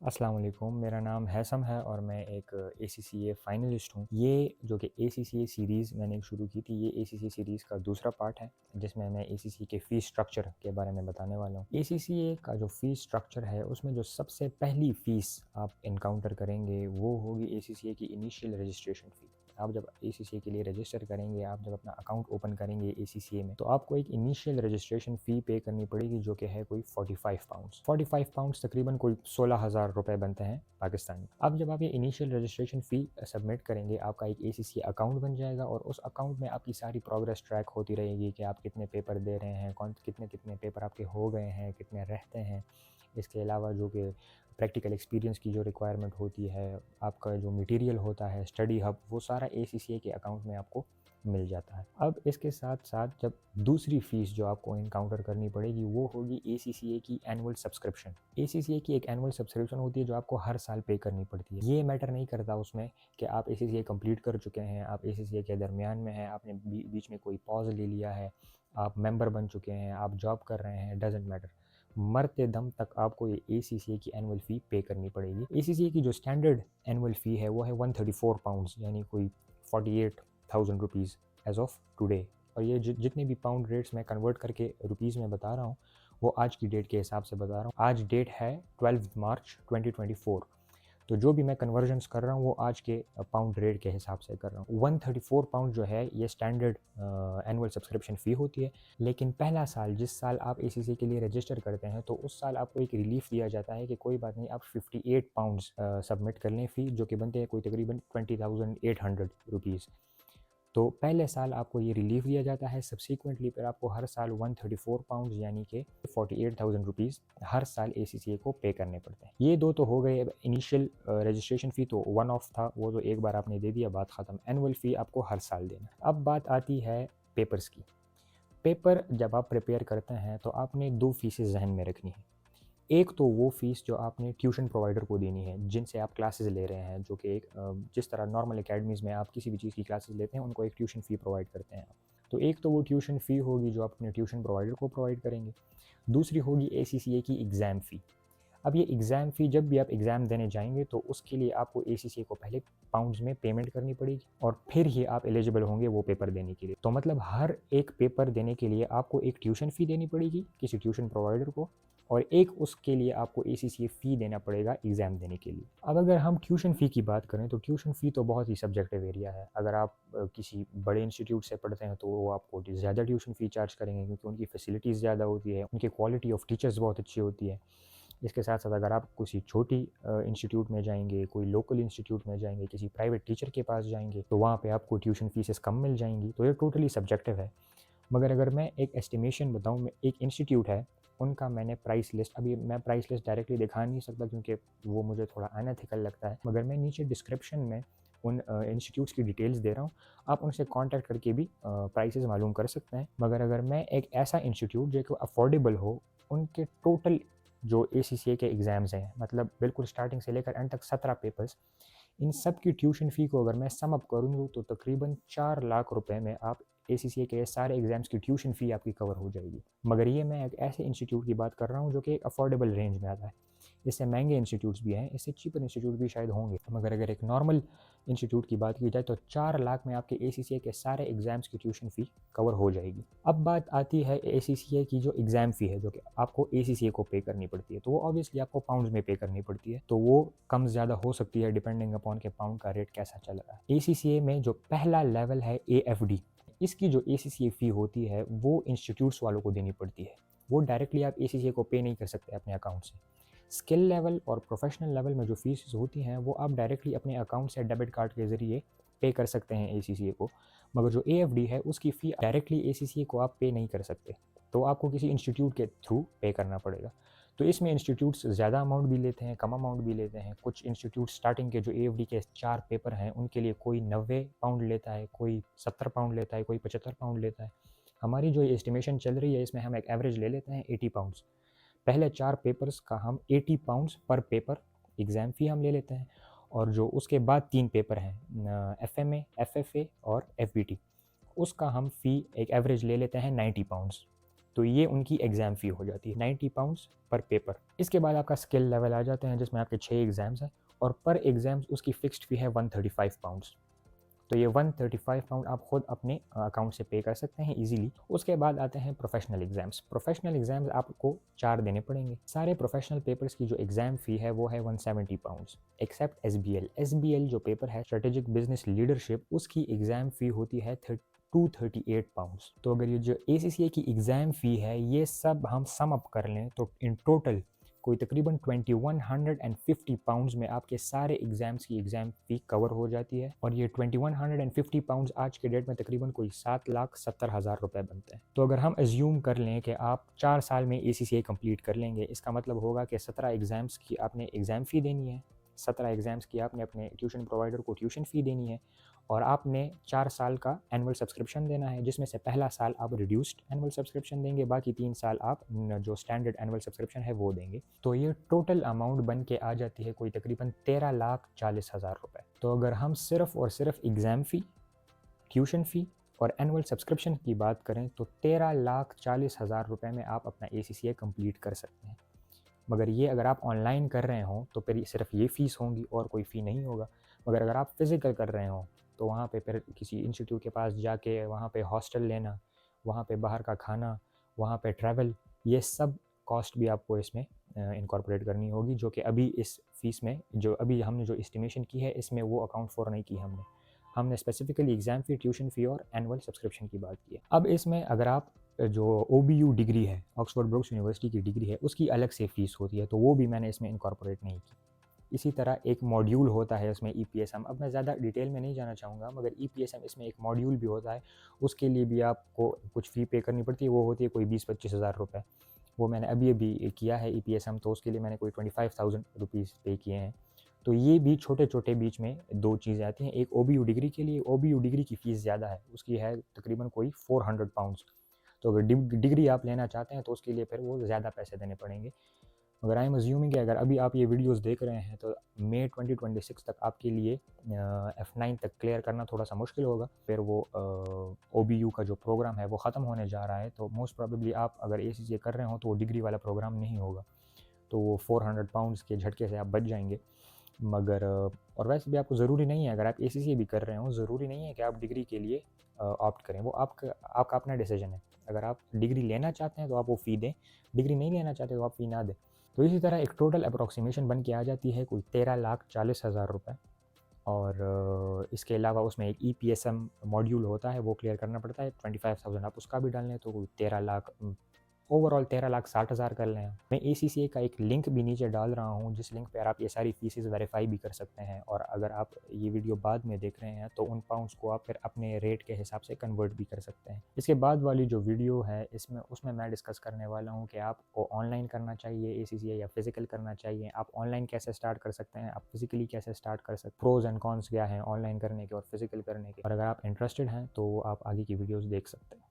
अस्सलाम वालेकुम, मेरा नाम हैसम है और मैं एक ACCA फ़ाइनलिस्ट हूँ। ये जो कि ACCA सीरीज़ मैंने एक शुरू की थी, ये ACCA सीरीज़ का दूसरा पार्ट है, जिसमें मैं ACCA के फ़ीस स्ट्रक्चर के बारे में बताने वाला हूँ। ACCA का जो फ़ीस स्ट्रक्चर है, उसमें जो सबसे पहली फ़ीस आप एनकाउंटर करेंगे, वो होगी ACCA की इनिशियल रजिस्ट्रेशन फ़ी। आप जब ACCA के लिए रजिस्टर करेंगे, आप जब अपना अकाउंट ओपन करेंगे ACCA में, तो आपको एक इनिशियल रजिस्ट्रेशन फ़ी पे करनी पड़ेगी, जो कि है कोई 45 पाउंड्स। 45 पाउंड्स तकरीबन कोई 16,000 रुपए बनते हैं पाकिस्तानी। अब जब आप ये इनिशियल रजिस्ट्रेशन फ़ी सबमिट करेंगे, आपका एक ACCA अकाउंट बन जाएगा और उस अकाउंट में आपकी सारी प्रोग्रेस ट्रैक होती रहेगी कि आप कितने पेपर दे रहे हैं, कितने पेपर आपके हो गए हैं, कितने रहते हैं। इसके अलावा जो कि प्रैक्टिकल एक्सपीरियंस की जो रिक्वायरमेंट होती है, आपका जो मटेरियल होता है, स्टडी हब, वो सारा ACCA के अकाउंट में आपको मिल जाता है। अब इसके साथ-साथ जब दूसरी फ़ीस जो आपको एनकाउंटर करनी पड़ेगी, वो होगी ACCA की एनुअल सब्सक्रिप्शन। ACCA की एक एनुअल सब्सक्रिप्शन होती है जो आपको हर साल पे करनी पड़ती है। ये मैटर नहीं करता उसमें कि आप ACCA कंप्लीट कर चुके हैं, आप ACCA के दरमियान में हैं, आपने बीच में कोई पॉज़ ले लिया है, आप मेंबर बन चुके हैं, आप जॉब कर रहे हैं, डज़न्ट मैटर। मरते दम तक आपको ये ACCA की एनुअल फ़ी पे करनी पड़ेगी। ACCA की जो स्टैंडर्ड एनुअल फ़ी है, वो है 134 पाउंड्स, यानी कोई 48,000 रुपीज़ एज़ ऑफ टुडे। और ये जितने भी पाउंड रेट्स मैं कन्वर्ट करके रुपीज़ में बता रहा हूँ, वो आज की डेट के हिसाब से बता रहा हूँ। आज डेट है 12 मार्च 2024। तो जो भी मैं कन्वर्जन्स कर रहा हूँ, वो आज के पाउंड रेट के हिसाब से कर रहा हूँ। 134 पाउंड जो है, ये स्टैंडर्ड एनुअल सब्सक्रिप्शन फ़ी होती है। लेकिन पहला साल, जिस साल आप ACCA के लिए रजिस्टर करते हैं, तो उस साल आपको एक रिलीफ़ दिया जाता है कि कोई बात नहीं, आप 58 पाउंड्स सबमिट कर लें फ़ी, जो कि बनते हैं कोई तकरीबन 20,800 रुपीज़। तो पहले साल आपको ये रिलीफ दिया जाता है, सब्सीक्वेंटली फिर आपको हर साल 134 पाउंड्स यानी कि 48,000 रुपीज़ हर साल ACCA को पे करने पड़ते हैं। ये दो तो हो गए। इनिशियल रजिस्ट्रेशन फ़ी तो वन ऑफ था, वो तो एक बार आपने दे दिया, बात ख़त्म। एनुअल फ़ी आपको हर साल देना। अब बात आती है पेपर्स की। पेपर जब आप प्रिपेयर करते हैं, तो आपने 2 फ़ीसें ज़हन में रखनी है। एक तो वो फ़ीस जो आपने ट्यूशन प्रोवाइडर को देनी है, जिनसे आप क्लासेस ले रहे हैं, जो कि एक जिस तरह नॉर्मल अकेडमीज़ में आप किसी भी चीज़ की क्लासेस लेते हैं, उनको एक ट्यूशन फ़ी प्रोवाइड करते हैं आप। तो एक तो वो ट्यूशन फ़ी होगी जो आप अपने ट्यूशन प्रोवाइडर को प्रोवाइड करेंगे। दूसरी होगी ACCA की एग्ज़ाम फ़ी। अब ये एग्ज़ाम फ़ी, जब भी आप एग्ज़ाम देने जाएँगे, तो उसके लिए आपको ACCA को पहले पाउंड्स में पेमेंट करनी पड़ेगी और फिर ही आप एलिजिबल होंगे वो पेपर देने के लिए। तो मतलब हर एक पेपर देने के लिए आपको एक ट्यूशन फ़ी देनी पड़ेगी किसी ट्यूशन प्रोवाइडर को, और एक उसके लिए आपको ACCA फ़ी देना पड़ेगा एग्ज़ाम देने के लिए। अब अगर हम ट्यूशन फ़ी की बात करें, तो ट्यूशन फ़ी तो बहुत ही सब्जेक्टिव एरिया है। अगर आप किसी बड़े इंस्टीट्यूट से पढ़ते हैं, तो वो आपको ज़्यादा ट्यूशन फ़ी चार्ज करेंगे, क्योंकि उनकी फैसिलिटीज़ ज़्यादा होती है, उनकी क्वालिटी ऑफ टीचर्स बहुत अच्छी होती है। इसके साथ साथ अगर आप किसी छोटी इंस्टीट्यूट में जाएंगे, कोई लोकल इंस्टीट्यूट में जाएंगे, किसी प्राइवेट टीचर के पास जाएंगे, तो वहाँ पे आपको ट्यूशन फीसेस कम मिल जाएंगी। तो ये टोटली सब्जेक्टिव है। मगर अगर मैं एक एस्टिमेशन बताऊँ, मैं एक इंस्टीट्यूट है, उनका मैंने प्राइस लिस्ट, अभी मैं प्राइस लिस्ट डायरेक्टली दिखा नहीं सकता क्योंकि वो मुझे थोड़ा अनएथिकल लगता है, मगर मैं नीचे डिस्क्रिप्शन में उन इंस्टीट्यूट्स की डिटेल्स दे रहा हूँ। आप उनसे कांटेक्ट करके भी प्राइसेस मालूम कर सकते हैं। मगर अगर मैं एक ऐसा इंस्टीट्यूट जो कि अफोर्डेबल हो, उनके टोटल जो ACCA के एग्ज़ाम्स हैं, मतलब बिल्कुल स्टार्टिंग से लेकर एंड तक 17 पेपर्स, इन सब की ट्यूशन फ़ी को अगर मैं सम अप करूँ, तो तकरीबन 4 लाख रुपए में आप ACCA के सारे एग्ज़ाम्स की ट्यूशन फ़ी आपकी कवर हो जाएगी। मगर ये मैं एक ऐसे इंस्टीट्यूट की बात कर रहा हूँ जो कि एक अफोर्डेबल रेंज में आता है। इससे महंगे इंस्टीट्यूट्स भी हैं, इससे चीपर इंस्टीट्यूट भी शायद होंगे, मगर अगर एक नॉर्मल इंस्टीट्यूट की बात की जाए, तो 4 लाख में आपके ACCA के सारे एग्ज़ाम्स की ट्यूशन फ़ी कवर हो जाएगी। अब बात आती है ACCA की जो एग्ज़ाम फ़ी है, जो कि आपको ACCA को पे करनी पड़ती है, तो वो ऑब्वियसली आपको पाउंड्स में पे करनी पड़ती है, तो वो कम ज़्यादा हो सकती है डिपेंडिंग अपॉन के पाउंड का रेट कैसा चल रहा है। ACCA में जो पहला लेवल है AFD, इसकी जो ACCA फ़ी होती है, वो इंस्टीट्यूट्स वालों को देनी पड़ती है। वो डायरेक्टली आप ACCA को पे नहीं कर सकते अपने अकाउंट से। स्किल लेवल और प्रोफेशनल लेवल में जो फीस होती हैं, वो आप डायरेक्टली अपने अकाउंट से डेबिट कार्ड के ज़रिए पे कर सकते हैं ACCA को। मगर जो AFD है, उसकी फ़ी डायरेक्टली ACCA को आप पे नहीं कर सकते, तो आपको किसी इंस्टीट्यूट के थ्रू पे करना पड़ेगा। तो इसमें इंस्टीट्यूट्स ज़्यादा अमाउंट भी लेते हैं, कम अमाउंट भी लेते हैं। कुछ इंस्टीट्यूट स्टार्टिंग के जो AFD के 4 पेपर हैं, उनके लिए कोई 90 पाउंड लेता है, कोई 70 पाउंड लेता है, कोई 75 पाउंड लेता है। हमारी जो एस्टिमेशन चल रही है, इसमें हम एक एवरेज ले लेते हैं 80 पाउंड्स। पहले 4 पेपर्स का हम 80 पाउंड्स पर पेपर एग्ज़ाम फ़ी हम ले लेते हैं, और जो उसके बाद 3 पेपर हैं, FMA, FFA और FBT, उसका हम फ़ी एक एवरेज ले लेते हैं 90 पाउंड्स। तो ये उनकी एग्ज़ाम फ़ी हो जाती है 90 पाउंड्स पर पेपर। इसके बाद आपका स्किल लेवल आ जाते हैं जिसमें आपके 6 एग्ज़ाम्स हैं और पर एग्ज़ाम्स उसकी फ़िक्स्ड फ़ी है 135 पाउंड्स। तो ये 135 पाउंड आप खुद अपने अकाउंट से पे कर सकते हैं इजीली। उसके बाद आते हैं प्रोफेशनल एग्जाम्स। प्रोफेशनल एग्जाम्स आपको 4 देने पड़ेंगे। सारे प्रोफेशनल पेपर्स की जो एग्जाम फ़ी है वो है 170 पाउंड्स एक्सेप्ट एसबीएल। एसबीएल जो पेपर है स्ट्रेटेजिक बिजनेस लीडरशिप, उसकी एग्जाम फ़ी होती है 238 पाउंड्स। तो अगर ये जो ACCA की एग्ज़ाम फ़ी है ये सब हम सम अप कर लें तो इन टोटल कोई तकरीबन 2150 पाउंड्स में आपके सारे एग्ज़ाम्स की एग्ज़ाम फ़ी कवर हो जाती है। और ये 2150 पाउंड्स आज के डेट में तकरीबन कोई 7,70,000 रुपए बनते हैं। तो अगर हम एज्यूम कर लें कि आप 4 साल में ACCA कंप्लीट कर लेंगे, इसका मतलब होगा कि 17 एग्ज़ाम्स की आपने एग्ज़ाम फ़ी देनी है, 17 एग्ज़ाम्स की आपने अपने ट्यूशन प्रोवाइडर को ट्यूशन फ़ी देनी है और आपने 4 साल का एनुअल सब्सक्रिप्शन देना है, जिसमें से पहला साल आप रिड्यूस्ड एनुअल सब्सक्रिप्शन देंगे, बाकी 3 साल आप जो स्टैंडर्ड एनुअल सब्सक्रिप्शन है वो देंगे। तो ये टोटल अमाउंट बन के आ जाती है कोई तकरीबन 13,40,000 रुपये। तो अगर हम सिर्फ़ और सिर्फ एग्ज़ाम फ़ी, ट्यूशन फ़ी और एनुअल सब्सक्रिप्शन की बात करें तो 13,40,000 रुपये में आप अपना ACCA कंप्लीट कर सकते हैं। मगर ये अगर आप ऑनलाइन कर रहे हों तो फिर सिर्फ ये फ़ीस होंगी और कोई फ़ी नहीं होगा। मगर अगर आप फ़िज़िकल कर रहे हों तो वहाँ पे फिर किसी इंस्टीट्यूट के पास जाके वहाँ पे हॉस्टल लेना, वहाँ पे बाहर का खाना, वहाँ पे ट्रैवल, ये सब कॉस्ट भी आपको इसमें इनकॉर्पोरेट करनी होगी, जो कि अभी इस फ़ीस में जो अभी हमने जो एस्टिमेशन की है इसमें वो अकाउंट फॉर नहीं की हमने। हमने स्पेसिफिकली एग्ज़ाम फ़ी, ट्यूशन फ़ी और एनुअल सब्सक्रिप्शन की बात की है। अब इसमें अगर आप जो OBU डिग्री है, ऑक्सफोर्ड ब्रूक्स यूनिवर्सिटी की डिग्री है, उसकी अलग से फ़ीस होती है, तो वो भी मैंने इसमें इनकॉर्पोरेट नहीं की। इसी तरह एक मॉड्यूल होता है उसमें EPSM। अब मैं ज़्यादा डिटेल में नहीं जाना चाहूँगा, मगर EPSM इसमें एक मॉड्यूल भी होता है, उसके लिए भी आपको कुछ फ़ी पे करनी पड़ती है, वो होती है कोई 20-25 हज़ार रुपये। वो मैंने अभी किया है EPSM, तो उसके लिए मैंने कोई 25,000 रुपीज़ पे किए हैं। तो ये भी छोटे-छोटे बीच में 2 चीज़ें आती हैं। एक OBU डिग्री के लिए, OBU डिग्री की फ़ीस ज़्यादा है, उसकी है तकरीबन कोई 400 पाउंड्स। तो अगर डिग्री आप लेना चाहते हैं तो उसके लिए फिर वो ज़्यादा पैसे देने पड़ेंगे। मगर आई एम अज्यूमिंग कि अगर अभी आप ये वीडियोस देख रहे हैं तो मई 2026 तक आपके लिए F9 तक क्लियर करना थोड़ा सा मुश्किल होगा। फिर वो OBU का जो प्रोग्राम है वो ख़त्म होने जा रहा है, तो मोस्ट प्रोबेबली आप अगर ACCA कर रहे हो तो वो डिग्री वाला प्रोग्राम नहीं होगा, तो वो 400 पाउंड्स के झटके से आप बच जाएंगे। मगर और वैसे भी आपको ज़रूरी नहीं है, अगर आप ACCA भी कर रहे हो ज़रूरी नहीं है कि आप डिग्री के लिए ऑप्ट करें। वो आपका अपना डिसीजन है। अगर आप डिग्री लेना चाहते हैं तो आप वो फ़ी दें, डिग्री नहीं लेना चाहते तो आप फ़ी ना दें। तो इसी तरह एक टोटल अप्रॉक्सीमेशन बन के आ जाती है कोई 13,40,000 रुपये। और इसके अलावा उसमें एक EPSM मॉड्यूल होता है, वो क्लियर करना पड़ता है, 25,000 आप उसका भी डाल लें तो कोई 13 लाख, ओवरऑल 13,60,000 कर लें। मैं ACCA का एक लिंक भी नीचे डाल रहा हूँ, जिस लिंक पर आप ये सारी फीसेस वेरीफाई भी कर सकते हैं, और अगर आप ये वीडियो बाद में देख रहे हैं तो उन पाउंड्स को आप फिर अपने रेट के हिसाब से कन्वर्ट भी कर सकते हैं। इसके बाद वाली जो वीडियो है उसमें मैं डिस्कस करने वाला हूँ कि आपको ऑनलाइन करना चाहिए ACCA या फिज़िकल करना चाहिए, आप ऑनलाइन कैसे स्टार्ट कर सकते हैं, आप फिज़िकली कैसे स्टार्ट कर सकते हैं, प्रोज एंड कॉन्स क्या हैं ऑनलाइन करने के और फिज़िकल करने के। और अगर आप इंटरेस्टेड हैं तो आप आगे की वीडियोज़ देख सकते हैं।